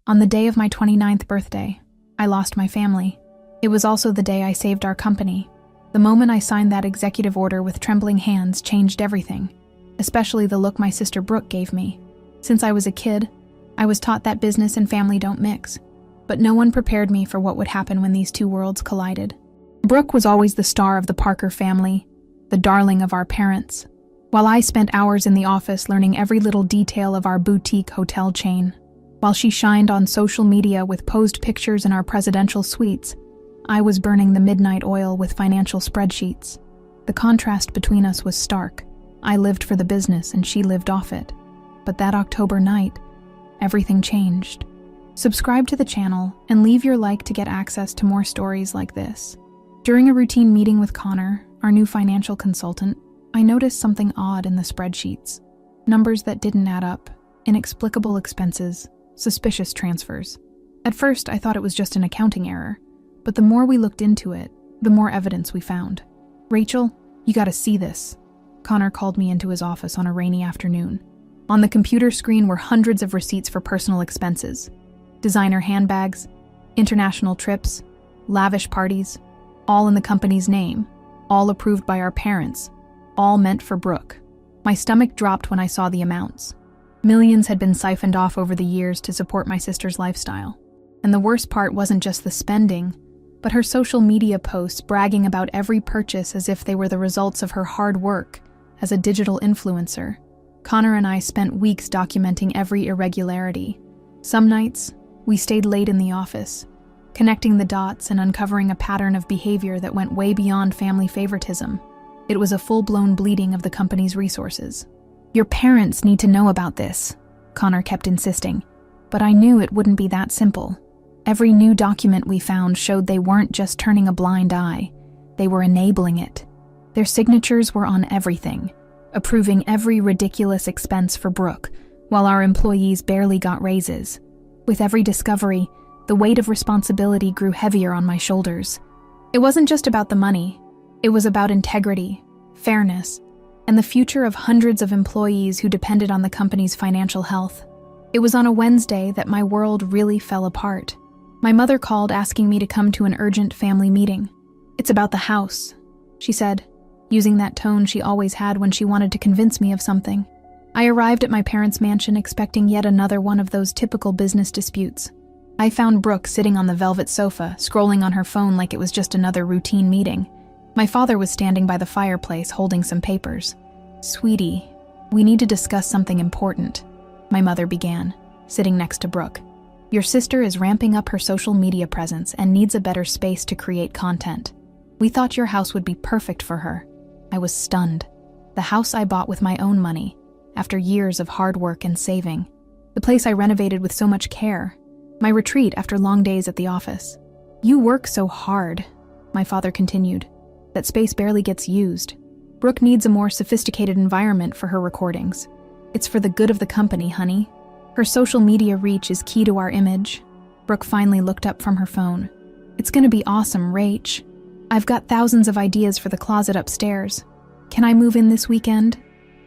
On the day of my 29th birthday, I lost my family. It was also the day I saved our company. The moment I signed that executive order with trembling hands changed everything, especially the look my sister Brooke gave me. Since I was a kid, I was taught that business and family don't mix, but no one prepared me for what would happen when these two worlds collided. Brooke was always the star of the Parker family, the darling of our parents, while I spent hours in the office learning every little detail of our boutique hotel chain. While she shined on social media with posed pictures in our presidential suites, I was burning the midnight oil with financial spreadsheets. The contrast between us was stark. I lived for the business and she lived off it. But that October night, everything changed. Subscribe to the channel and leave your like to get access to more stories like this. During a routine meeting with Connor, our new financial consultant, I noticed something odd in the spreadsheets. Numbers that didn't add up, inexplicable expenses, suspicious transfers. At first, I thought it was just an accounting error, but the more we looked into it, the more evidence we found. "Rachel, you gotta see this." Connor called me into his office on a rainy afternoon. On the computer screen were hundreds of receipts for personal expenses. Designer handbags, international trips, lavish parties, all in the company's name, all approved by our parents, all meant for Brooke. My stomach dropped when I saw the amounts. Millions had been siphoned off over the years to support my sister's lifestyle. And the worst part wasn't just the spending, but her social media posts bragging about every purchase as if they were the results of her hard work as a digital influencer. Connor and I spent weeks documenting every irregularity. Some nights, we stayed late in the office, connecting the dots and uncovering a pattern of behavior that went way beyond family favoritism. It was a full-blown bleeding of the company's resources. "Your parents need to know about this," Connor kept insisting, but I knew it wouldn't be that simple. Every new document we found showed they weren't just turning a blind eye, they were enabling it. Their signatures were on everything, approving every ridiculous expense for Brooke, while our employees barely got raises. With every discovery, the weight of responsibility grew heavier on my shoulders. It wasn't just about the money, it was about integrity, fairness, and the future of hundreds of employees who depended on the company's financial health. It was on a Wednesday that my world really fell apart. My mother called asking me to come to an urgent family meeting. "It's about the house," she said, using that tone she always had when she wanted to convince me of something. I arrived at my parents' mansion expecting yet another one of those typical business disputes. I found Brooke sitting on the velvet sofa, scrolling on her phone like it was just another routine meeting. My father was standing by the fireplace holding some papers. "Sweetie, we need to discuss something important," my mother began, sitting next to Brooke. "Your sister is ramping up her social media presence and needs a better space to create content. We thought your house would be perfect for her." I was stunned. The house I bought with my own money, after years of hard work and saving. The place I renovated with so much care. My retreat after long days at the office. "You work so hard," my father continued. "That space barely gets used. Brooke needs a more sophisticated environment for her recordings. It's for the good of the company, honey. Her social media reach is key to our image." Brooke finally looked up from her phone. "It's gonna be awesome, Rach. I've got thousands of ideas for the closet upstairs. Can I move in this weekend?"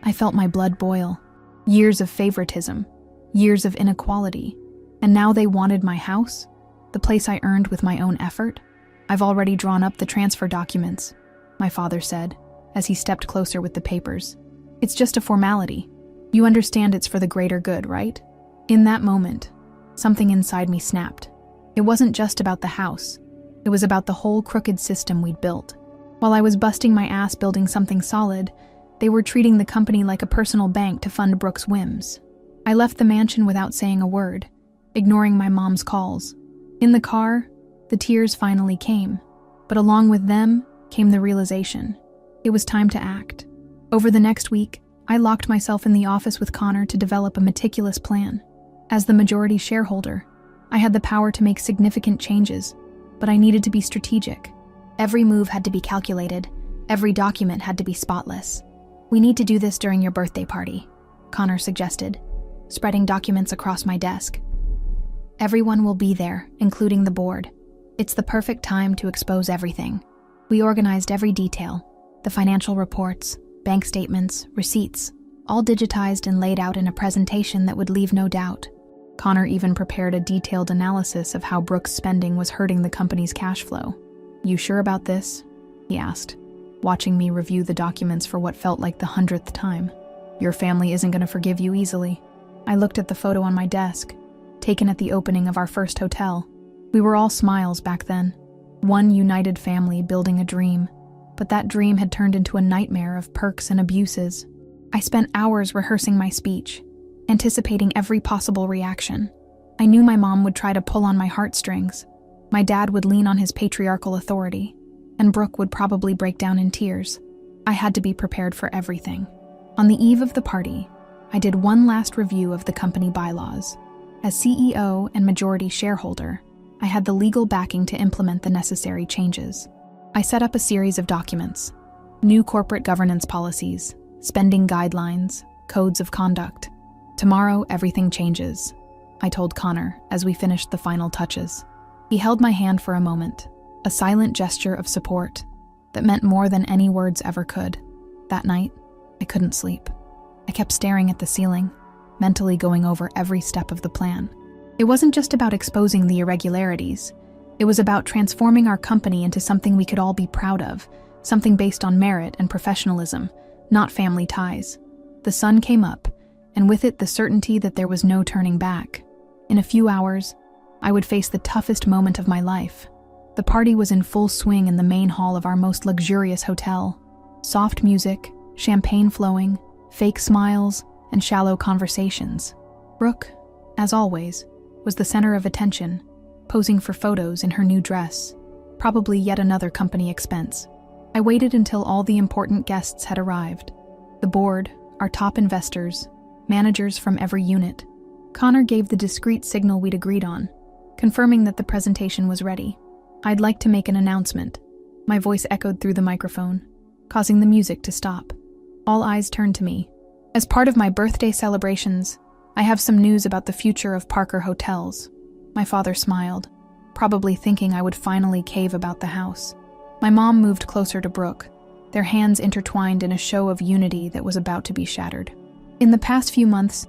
I felt my blood boil. Years of favoritism, years of inequality, and now they wanted my house, the place I earned with my own effort. "I've already drawn up the transfer documents," my father said, as he stepped closer with the papers. "It's just a formality. You understand it's for the greater good, right?" In that moment, something inside me snapped. It wasn't just about the house. It was about the whole crooked system we'd built. While I was busting my ass building something solid, they were treating the company like a personal bank to fund Brooke's whims. I left the mansion without saying a word, ignoring my mom's calls. In the car, the tears finally came, but along with them came the realization. It was time to act. Over the next week, I locked myself in the office with Connor to develop a meticulous plan. As the majority shareholder, I had the power to make significant changes, but I needed to be strategic. Every move had to be calculated, every document had to be spotless. "We need to do this during your birthday party," Connor suggested, spreading documents across my desk. "Everyone will be there, including the board. It's the perfect time to expose everything." We organized every detail, the financial reports, bank statements, receipts, all digitized and laid out in a presentation that would leave no doubt. Connor even prepared a detailed analysis of how Brooke's spending was hurting the company's cash flow. "You sure about this?" he asked, watching me review the documents for what felt like the 100th time. "Your family isn't going to forgive you easily." I looked at the photo on my desk, taken at the opening of our first hotel. We were all smiles back then, one united family building a dream, but that dream had turned into a nightmare of perks and abuses. I spent hours rehearsing my speech, anticipating every possible reaction. I knew my mom would try to pull on my heartstrings, my dad would lean on his patriarchal authority, and Brooke would probably break down in tears. I had to be prepared for everything. On the eve of the party, I did one last review of the company bylaws. As CEO and majority shareholder, I had the legal backing to implement the necessary changes. I set up a series of documents: new corporate governance policies, spending guidelines, codes of conduct. "Tomorrow, everything changes," I told Connor as we finished the final touches. He held my hand for a moment, a silent gesture of support that meant more than any words ever could. That night, I couldn't sleep. I kept staring at the ceiling, mentally going over every step of the plan. It wasn't just about exposing the irregularities. It was about transforming our company into something we could all be proud of, something based on merit and professionalism, not family ties. The sun came up, and with it the certainty that there was no turning back. In a few hours, I would face the toughest moment of my life. The party was in full swing in the main hall of our most luxurious hotel. Soft music, champagne flowing, fake smiles, and shallow conversations. Brooke, as always, was the center of attention, posing for photos in her new dress, probably yet another company expense. I waited until all the important guests had arrived. The board, our top investors, managers from every unit. Connor gave the discreet signal we'd agreed on, confirming that the presentation was ready. "I'd like to make an announcement." My voice echoed through the microphone, causing the music to stop. All eyes turned to me. "As part of my birthday celebrations, I have some news about the future of Parker Hotels." My father smiled, probably thinking I would finally cave about the house. My mom moved closer to Brooke, their hands intertwined in a show of unity that was about to be shattered. "In the past few months,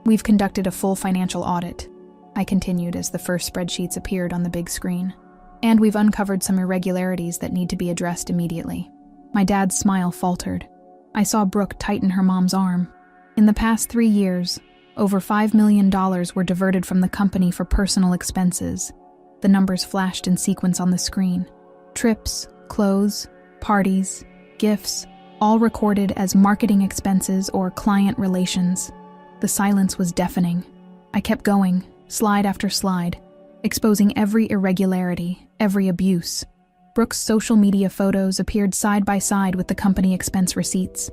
we've conducted a full financial audit," I continued as the first spreadsheets appeared on the big screen. "And we've uncovered some irregularities that need to be addressed immediately." My dad's smile faltered. I saw Brooke tighten her mom's arm. "In the past 3 years, over $5 million were diverted from the company for personal expenses." The numbers flashed in sequence on the screen. Trips, clothes, parties, gifts, all recorded as marketing expenses or client relations. The silence was deafening. I kept going, slide after slide, exposing every irregularity, every abuse. Brooke's social media photos appeared side by side with the company expense receipts.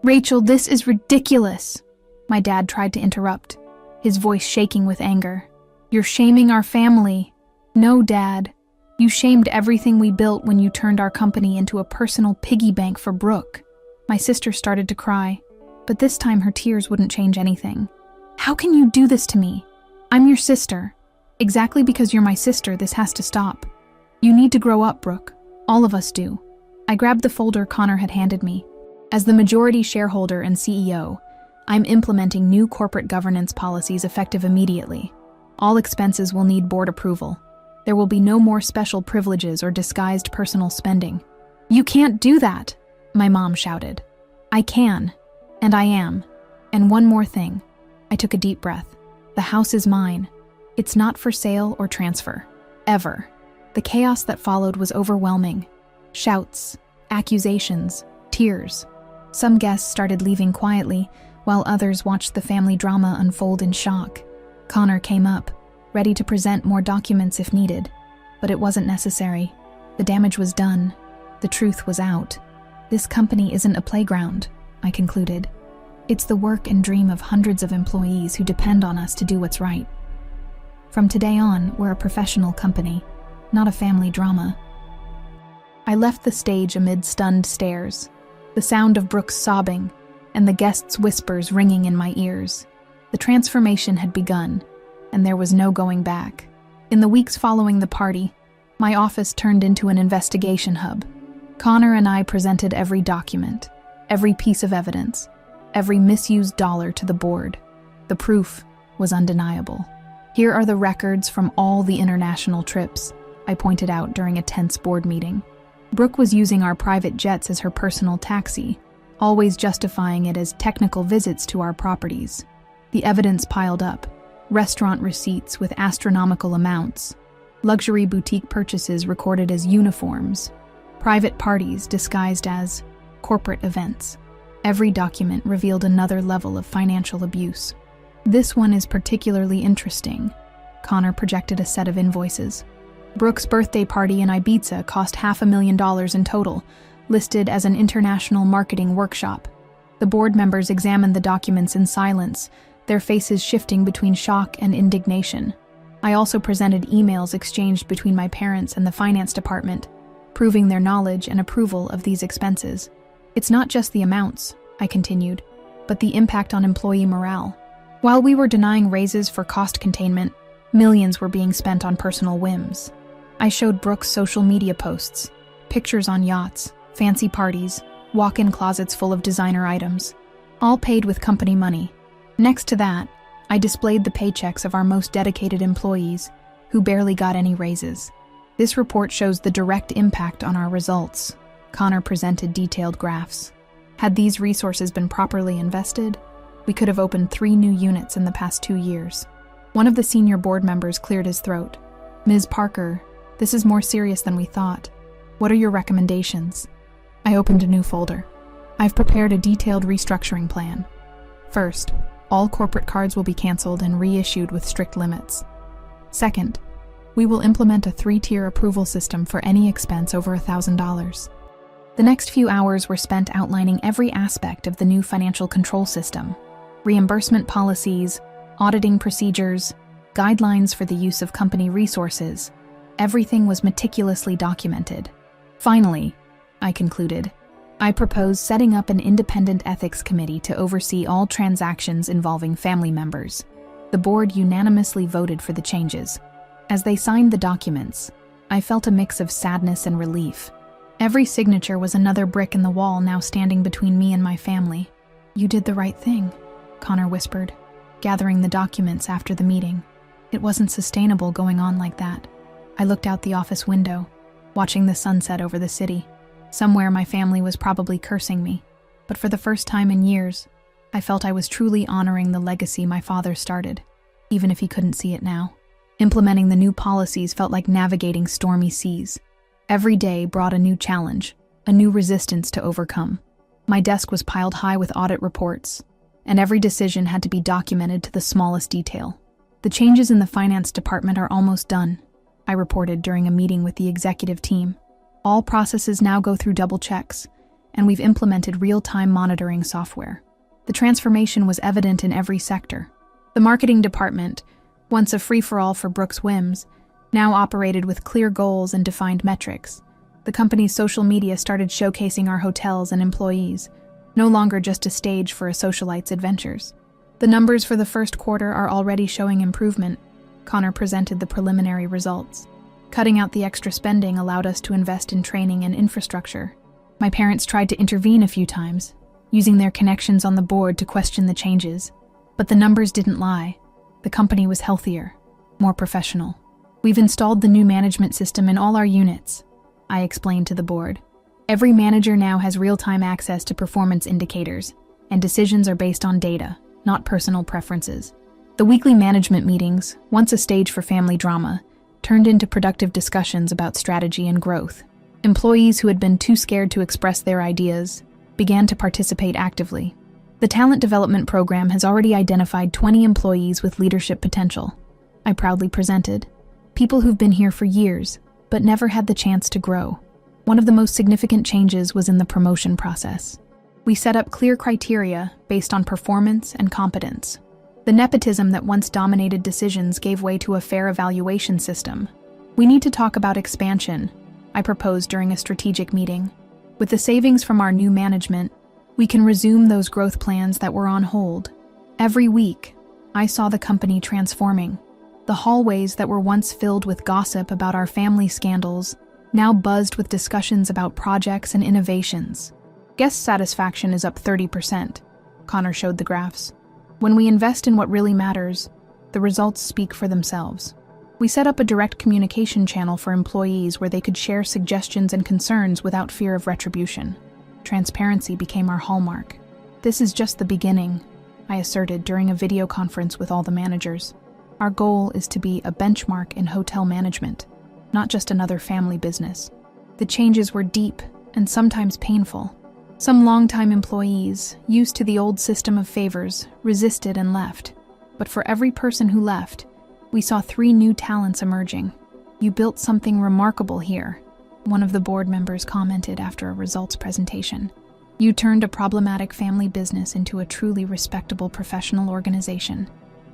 "Rachel, this is ridiculous!" My dad tried to interrupt, his voice shaking with anger. "You're shaming our family." "No, Dad. You shamed everything we built when you turned our company into a personal piggy bank for Brooke." My sister started to cry, but this time her tears wouldn't change anything. "How can you do this to me? I'm your sister. Exactly because you're my sister, this has to stop. You need to grow up, Brooke. All of us do." I grabbed the folder Connor had handed me. "As the majority shareholder and CEO, I'm implementing new corporate governance policies effective immediately. All expenses will need board approval. There will be no more special privileges or disguised personal spending." "You can't do that," my mom shouted. "I can, and I am. And one more thing." I took a deep breath. "The house is mine. It's not for sale or transfer. Ever." The chaos that followed was overwhelming. Shouts, accusations, tears. Some guests started leaving quietly, while others watched the family drama unfold in shock. Connor came up, ready to present more documents if needed, but it wasn't necessary. The damage was done. The truth was out. "This company isn't a playground," I concluded. "It's the work and dream of hundreds of employees who depend on us to do what's right. From today on, we're a professional company, not a family drama." I left the stage amid stunned stares, the sound of Brooke's sobbing, and the guests' whispers ringing in my ears. The transformation had begun, and there was no going back. In the weeks following the party, my office turned into an investigation hub. Connor and I presented every document, every piece of evidence, every misused dollar to the board. The proof was undeniable. Here are the records from all the international trips, I pointed out during a tense board meeting. Brooke was using our private jets as her personal taxi, always justifying it as technical visits to our properties. The evidence piled up: restaurant receipts with astronomical amounts, luxury boutique purchases recorded as uniforms, private parties disguised as corporate events. Every document revealed another level of financial abuse. This one is particularly interesting. Connor projected a set of invoices. Brooke's birthday party in Ibiza cost $500,000 in total, listed as an international marketing workshop. The board members examined the documents in silence, their faces shifting between shock and indignation. I also presented emails exchanged between my parents and the finance department, proving their knowledge and approval of these expenses. It's not just the amounts, I continued, but the impact on employee morale. While we were denying raises for cost containment, millions were being spent on personal whims. I showed Brooke's social media posts, pictures on yachts, fancy parties, walk-in closets full of designer items, all paid with company money. Next to that, I displayed the paychecks of our most dedicated employees, who barely got any raises. This report shows the direct impact on our results. Connor presented detailed graphs. Had these resources been properly invested, we could have opened 3 new units in the past 2 years. One of the senior board members cleared his throat. Ms. Parker, this is more serious than we thought. What are your recommendations? I opened a new folder. I've prepared a detailed restructuring plan. First, all corporate cards will be canceled and reissued with strict limits. Second, we will implement a 3-tier approval system for any expense over $1,000. The next few hours were spent outlining every aspect of the new financial control system: reimbursement policies, auditing procedures, guidelines for the use of company resources. Everything was meticulously documented. Finally, I concluded, I propose setting up an independent ethics committee to oversee all transactions involving family members. The board unanimously voted for the changes. As they signed the documents, I felt a mix of sadness and relief. Every signature was another brick in the wall now standing between me and my family. You did the right thing, Connor whispered, gathering the documents after the meeting. It wasn't sustainable going on like that. I looked out the office window, watching the sunset over the city. Somewhere my family was probably cursing me, but for the first time in years, I felt I was truly honoring the legacy my father started, even if he couldn't see it now. Implementing the new policies felt like navigating stormy seas. Every day brought a new challenge, a new resistance to overcome. My desk was piled high with audit reports, and every decision had to be documented to the smallest detail. The changes in the finance department are almost done, I reported during a meeting with the executive team. All processes now go through double checks, and we've implemented real-time monitoring software. The transformation was evident in every sector. The marketing department, once a free-for-all for Brooke's whims, now operated with clear goals and defined metrics. The company's social media started showcasing our hotels and employees, no longer just a stage for a socialite's adventures. The numbers for the first quarter are already showing improvement. Connor presented the preliminary results. Cutting out the extra spending allowed us to invest in training and infrastructure. My parents tried to intervene a few times, using their connections on the board to question the changes. But the numbers didn't lie. The company was healthier, more professional. We've installed the new management system in all our units, I explained to the board. Every manager now has real-time access to performance indicators, and decisions are based on data, not personal preferences. The weekly management meetings, once a stage for family drama, turned into productive discussions about strategy and growth. Employees who had been too scared to express their ideas began to participate actively. The talent development program has already identified 20 employees with leadership potential, I proudly presented. People who've been here for years, but never had the chance to grow. One of the most significant changes was in the promotion process. We set up clear criteria based on performance and competence. The nepotism that once dominated decisions gave way to a fair evaluation system. We need to talk about expansion, I proposed during a strategic meeting. With the savings from our new management, we can resume those growth plans that were on hold. Every week, I saw the company transforming. The hallways that were once filled with gossip about our family scandals now buzzed with discussions about projects and innovations. Guest satisfaction is up 30%, Connor showed the graphs. When we invest in what really matters, The results speak for themselves. We set up a direct communication channel for employees where they could share suggestions and concerns without fear of retribution. Transparency became our hallmark. This is just the beginning, I asserted during a video conference with all the managers. Our goal is to be a benchmark in hotel management, not just another family business. The changes were deep and sometimes painful. Some longtime employees, used to the old system of favors, resisted and left. But for every person who left, we saw 3 new talents emerging. "You built something remarkable here," one of the board members commented after a results presentation. "You turned a problematic family business into a truly respectable professional organization."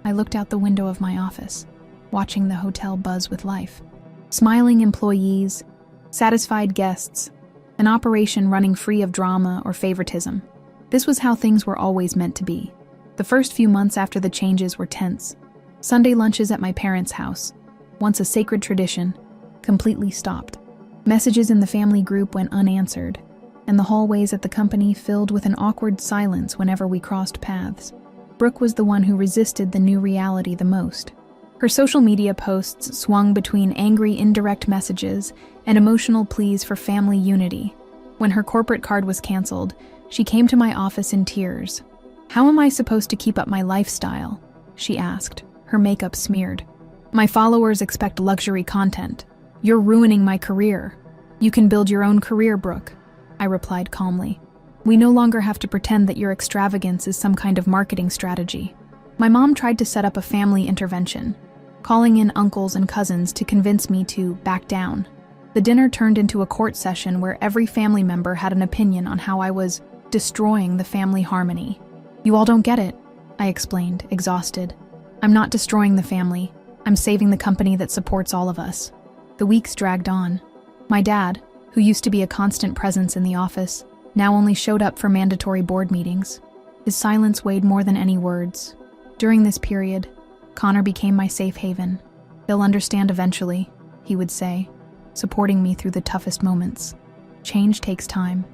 I looked out the window of my office, watching the hotel buzz with life. Smiling employees, satisfied guests, an operation running free of drama or favoritism. This was how things were always meant to be. The first few months after the changes were tense. Sunday lunches at my parents' house, once a sacred tradition, completely stopped. Messages in the family group went unanswered, and the hallways at the company filled with an awkward silence whenever we crossed paths. Brooke was the one who resisted the new reality the most. Her social media posts swung between angry indirect messages and emotional pleas for family unity. When her corporate card was canceled, she came to my office in tears. "How am I supposed to keep up my lifestyle?" she asked, her makeup smeared. "My followers expect luxury content. You're ruining my career." "You can build your own career, Brooke," I replied calmly. "We no longer have to pretend that your extravagance is some kind of marketing strategy." My mom tried to set up a family intervention, calling in uncles and cousins to convince me to back down. The dinner turned into a court session where every family member had an opinion on how I was destroying the family harmony. "You all don't get it," I explained, exhausted. "I'm not destroying the family. I'm saving the company that supports all of us." The weeks dragged on. My dad, who used to be a constant presence in the office, now only showed up for mandatory board meetings. His silence weighed more than any words. During this period, Connor became my safe haven. "They'll understand eventually," he would say, supporting me through the toughest moments. Change takes time.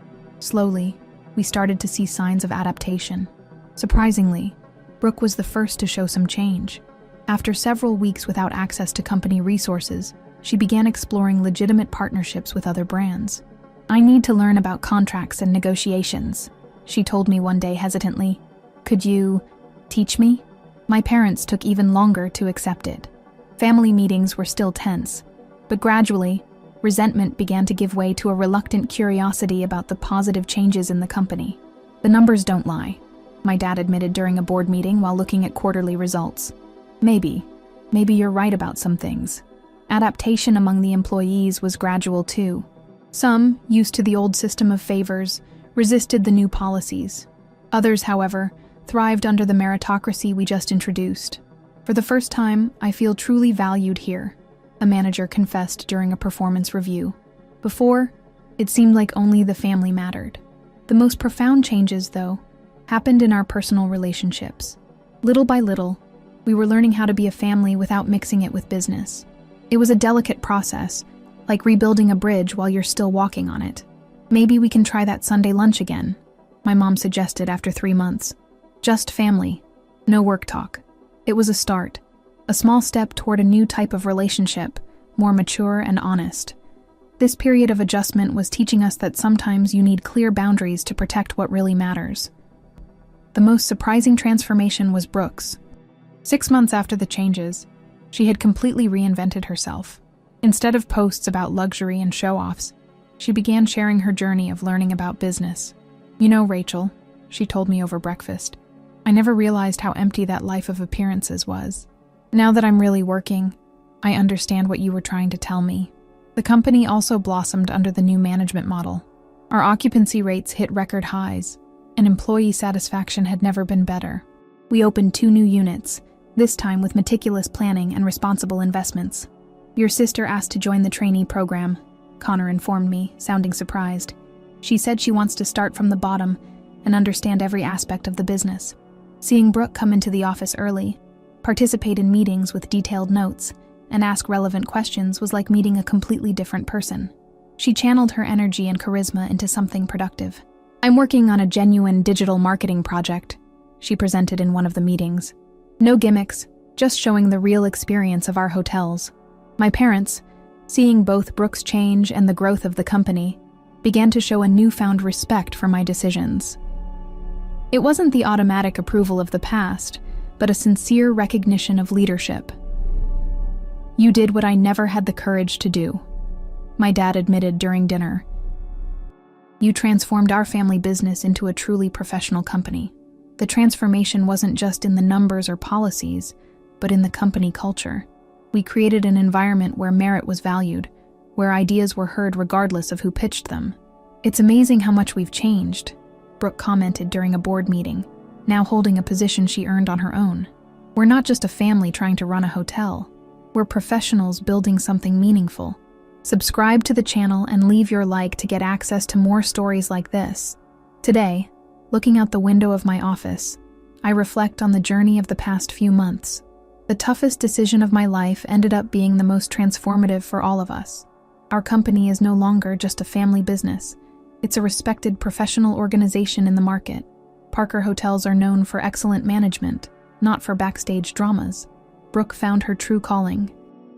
Slowly, we started to see signs of adaptation. Surprisingly, Brooke was the first to show some change. After several weeks without access to company resources, she began exploring legitimate partnerships with other brands. "I need to learn about contracts and negotiations," she told me one day hesitantly. "Could you teach me?" My parents took even longer to accept it. Family meetings were still tense, but gradually, resentment began to give way to a reluctant curiosity about the positive changes in the company. "The numbers don't lie," my dad admitted during a board meeting while looking at quarterly results. Maybe you're right about some things." Adaptation among the employees was gradual too. Some, used to the old system of favors, resisted the new policies. Others, however, thrived under the meritocracy we just introduced. "For the first time, I feel truly valued here," a manager confessed during a performance review. Before, it seemed like only the family mattered. The most profound changes, though, happened in our personal relationships. Little by little, we were learning how to be a family without mixing it with business. It was a delicate process, like rebuilding a bridge while you're still walking on it. "Maybe we can try that Sunday lunch again," my mom suggested after 3 months. Just family, no work talk. It was a start, a small step toward a new type of relationship, more mature and honest. This period of adjustment was teaching us that sometimes you need clear boundaries to protect what really matters. The most surprising transformation was Brooke's. 6 months after the changes, she had completely reinvented herself. Instead of posts about luxury and show-offs, she began sharing her journey of learning about business. "You know, Rachel," she told me over breakfast, "I never realized how empty that life of appearances was. Now that I'm really working, I understand what you were trying to tell me." The company also blossomed under the new management model. Our occupancy rates hit record highs, and employee satisfaction had never been better. We opened 2 new units, this time with meticulous planning and responsible investments. "Your sister asked to join the trainee program," Connor informed me, sounding surprised. "She said she wants to start from the bottom and understand every aspect of the business." Seeing Brooke come into the office early, participate in meetings with detailed notes, and ask relevant questions was like meeting a completely different person. She channeled her energy and charisma into something productive. "I'm working on a genuine digital marketing project," she presented in one of the meetings. "No gimmicks, just showing the real experience of our hotels. My parents, seeing both Brooke's change and the growth of the company, began to show a newfound respect for my decisions. It wasn't the automatic approval of the past, but a sincere recognition of leadership. "You did what I never had the courage to do," my dad admitted during dinner. "You transformed our family business into a truly professional company." The transformation wasn't just in the numbers or policies, but in the company culture. We created an environment where merit was valued, where ideas were heard regardless of who pitched them. "It's amazing how much we've changed," Brooke commented during a board meeting, now holding a position she earned on her own. "We're not just a family trying to run a hotel. We're professionals building something meaningful." Subscribe to the channel and leave your like to get access to more stories like this. Today, looking out the window of my office, I reflect on the journey of the past few months. The toughest decision of my life ended up being the most transformative for all of us. Our company is no longer just a family business. It's a respected professional organization in the market. Parker Hotels are known for excellent management, not for backstage dramas. Brooke found her true calling.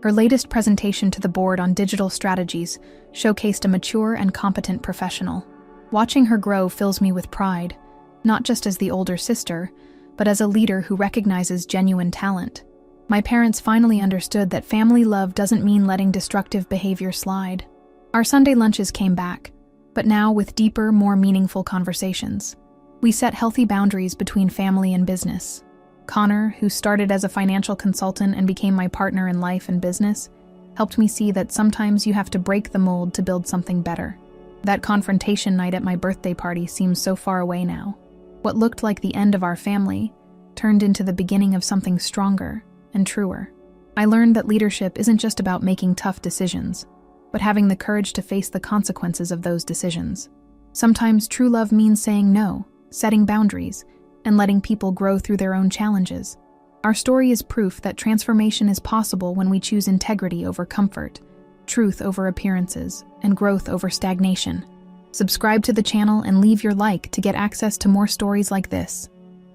Her latest presentation to the board on digital strategies showcased a mature and competent professional. Watching her grow fills me with pride, not just as the older sister, but as a leader who recognizes genuine talent. My parents finally understood that family love doesn't mean letting destructive behavior slide. Our Sunday lunches came back, but now with deeper, more meaningful conversations. We set healthy boundaries between family and business. Connor, who started as a financial consultant and became my partner in life and business, helped me see that sometimes you have to break the mold to build something better. That confrontation night at my birthday party seems so far away now. What looked like the end of our family turned into the beginning of something stronger and truer. I learned that leadership isn't just about making tough decisions, but having the courage to face the consequences of those decisions. Sometimes true love means saying no, setting boundaries, and letting people grow through their own challenges. Our story is proof that transformation is possible when we choose integrity over comfort, truth over appearances, and growth over stagnation. Subscribe to the channel and leave your like to get access to more stories like this.